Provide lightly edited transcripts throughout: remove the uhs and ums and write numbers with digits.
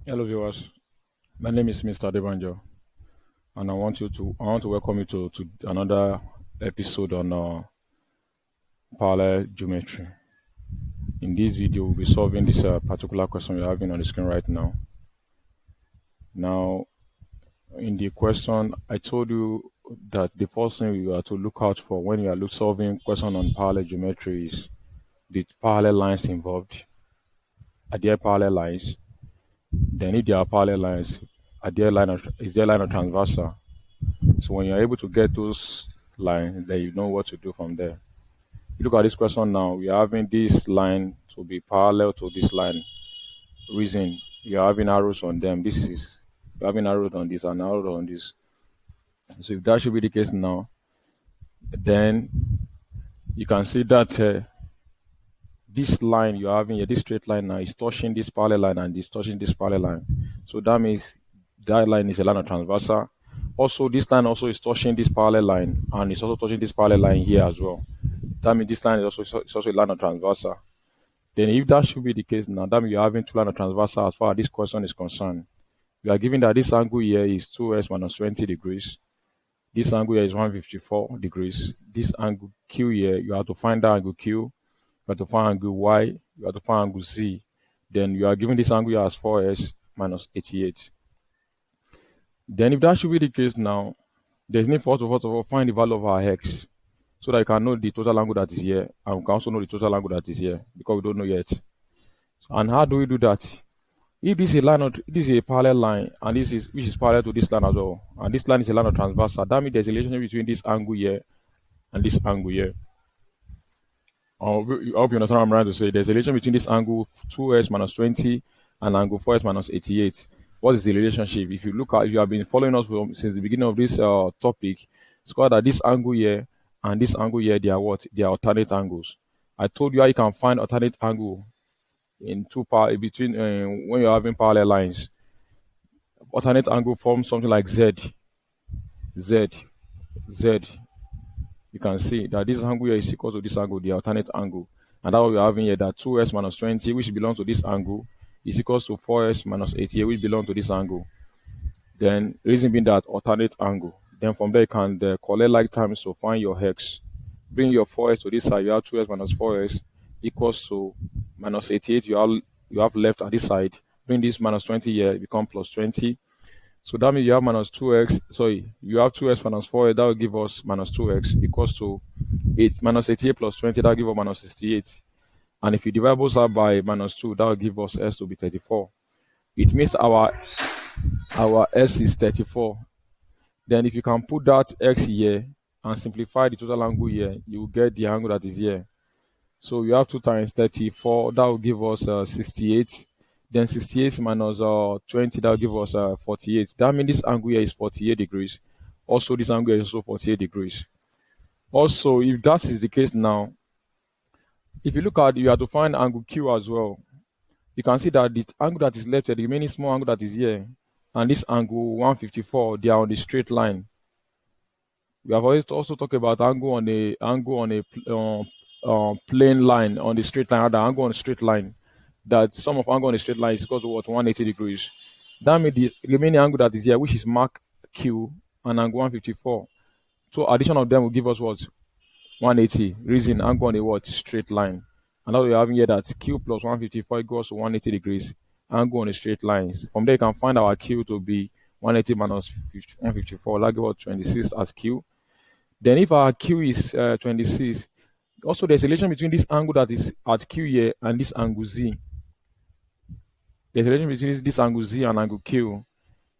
Hello viewers, my name is Mr.Adebanjo and I want to welcome you to another episode on parallel geometry. In this video we'll be solving this particular question you're having on the screen right now. Now in the question I told you that the first thing you are to look out for when you are solving question on parallel geometry is the parallel lines involved. Are there parallel lines? Then if there are parallel lines, is there line of transversal? So when you're able to get those lines, then you know what to do from there. You look at this question now, we are having this line to be parallel to this line. Reason you're having arrows on them. You're having arrows on this and arrows on this. So if that should be the case now, then you can see that this line you're having here, this straight line now is touching this parallel line and is touching this parallel line. So that means that line is a line of transversal. Also, this line also is touching this parallel line and it's also touching this parallel line here as well. That means this line is also a line of transversal. Then if that should be the case now, that means you're having two lines of transversal as far as this question is concerned. You are given that this angle here is 2s minus 20 degrees. This angle here is 154 degrees. This angle Q here, you have to find that angle Q. You have to find angle Y. You have to find angle Z. Then you are given this angle here as 4s minus 88. Then if that should be the case now, there's need for us to first of all find the value of our x so that you can know the total angle that is here and we can also know the total angle that is here because we don't know yet. And how do we do that? If this is a this is a parallel line and which is parallel to this line as well, and this line is a line of transversal, that means there's a relationship between this angle here and this angle here. I hope you understand what I'm trying to say. There's a relation between this angle 2s minus 20 and angle 4s minus 88. What is the relationship? If you have been following us since the beginning of this topic, it's called that this angle here and this angle here, they are what? They are alternate angles. I told you how you can find alternate angle in between when you're having parallel lines. Alternate angle forms something like Z, Z, Z. You can see that this angle here is equal to this angle, the alternate angle. And that what we're having here, that 2s minus 20, which belongs to this angle, is equals to 4s minus 88, which belongs to this angle. Then reason being that alternate angle. Then from there you can collect like times to find your x. Bring your 4s to this side, you have 2s minus 4s equals to minus 88 you have left at this side. Bring this minus 20 here, it become plus 20. So that means you have minus 2x, sorry, you have 2x minus 4x, that will give us minus 2x equals to 8 minus 88 plus 20, that will give us minus 68. And if you divide both sides by minus 2, that will give us s to be 34. It means our s is 34. Then if you can put that x here and simplify the total angle here, you will get the angle that is here. So you have 2 times 34, that will give us 68. Then 68 minus 20, that will give us 48. That means this angle here is 48 degrees. Also, this angle here is also 48 degrees. Also, if that is the case now, if you look at, you have to find angle Q as well. You can see that the angle that is left here, the remaining small angle that is here, and this angle 154, they are on the straight line. We have always also talked about angle on a plane line, on the straight line, rather angle on a straight line. That sum of angle on a straight line is equal to what? 180 degrees. That means the remaining angle that is here, which is mark Q and angle 154. So addition of them will give us what? 180. Reason angle on a what? Straight line. And now we are having here that Q plus 154 equals to 180 degrees. Angle on a straight line. From there you can find our Q to be 180 minus 154. That gives us 26 as Q. Then if our Q is 26, also there's a relation between this angle that is at Q here and this angle Z. There's a relation between this angle Z and angle Q.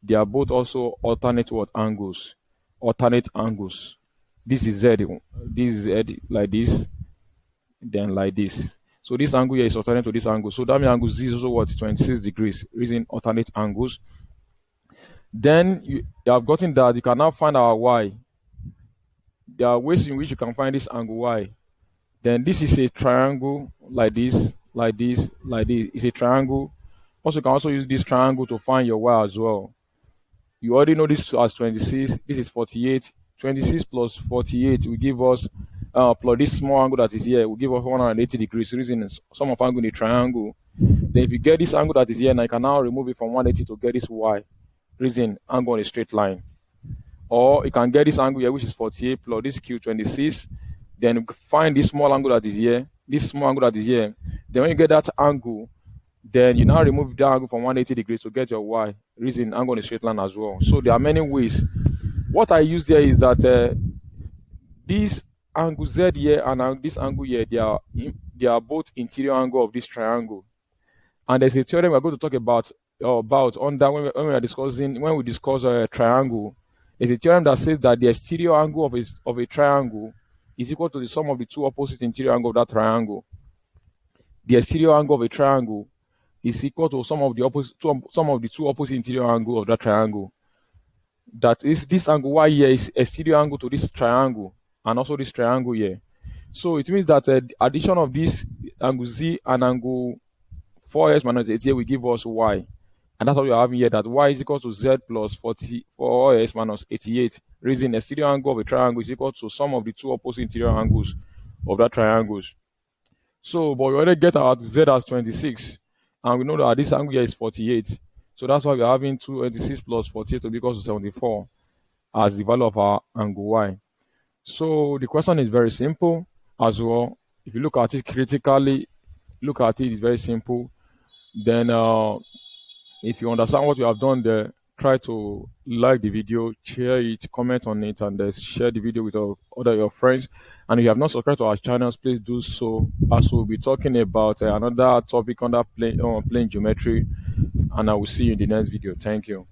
They are both also alternate what angles? Alternate angles. This is Z. This is Z like this, then like this. So this angle here is alternate to this angle. So that means angle Z is also what? 26 degrees. Reason alternate angles. Then you have gotten that. You can now find our Y. There are ways in which you can find this angle Y. Then this is a triangle like this, like this, like this. It's a triangle. Also, you can also use this triangle to find your Y as well. You already know this as 26. This is 48. 26 plus 48 will give us, plus this small angle that is here will give us 180 degrees. Reason is sum of angle in a triangle. Then Then if you get this angle that is here, now you can now remove it from 180 to get this y. Reason angle on a straight line. Or you can get this angle here, which is 48 plus this q 26. Then find this small angle that is here, this small angle that is here. Then when you get that angle, then you now remove that angle from 180 degrees to get your y. Reason angle on a straight line as well. So there are many ways. What I use there is that this angle z here and this angle here, they are both interior angle of this triangle. And there's a theorem we're going to talk about under when we are discussing when we discuss a triangle. There's a theorem that says that the exterior angle of a triangle is equal to the sum of the two opposite interior angles of that triangle. The exterior angle of a triangle is equal to sum of the two opposite interior angles of that triangle. That is, this angle y here is exterior angle to this triangle and also this triangle here. So it means that the addition of this angle z and angle 4x minus 88 will give us y. And that's what we are having here, that y is equal to z plus 44x minus 88. Reason exterior angle of a triangle is equal to sum of the two opposite interior angles of that triangles. So, but we already get our z as 26. And we know that this angle here is 48. So that's why we are having 26 plus 48 to be equal to 74 as the value of our angle y. So the question is very simple as well. If you look at it critically, it's very simple. Then if you understand what you have done there, try to like the video, share it, comment on it, and share the video with your friends. And if you have not subscribed to our channels, please do so, as we'll be talking about another topic under plane geometry. And I will see you in the next video. Thank you.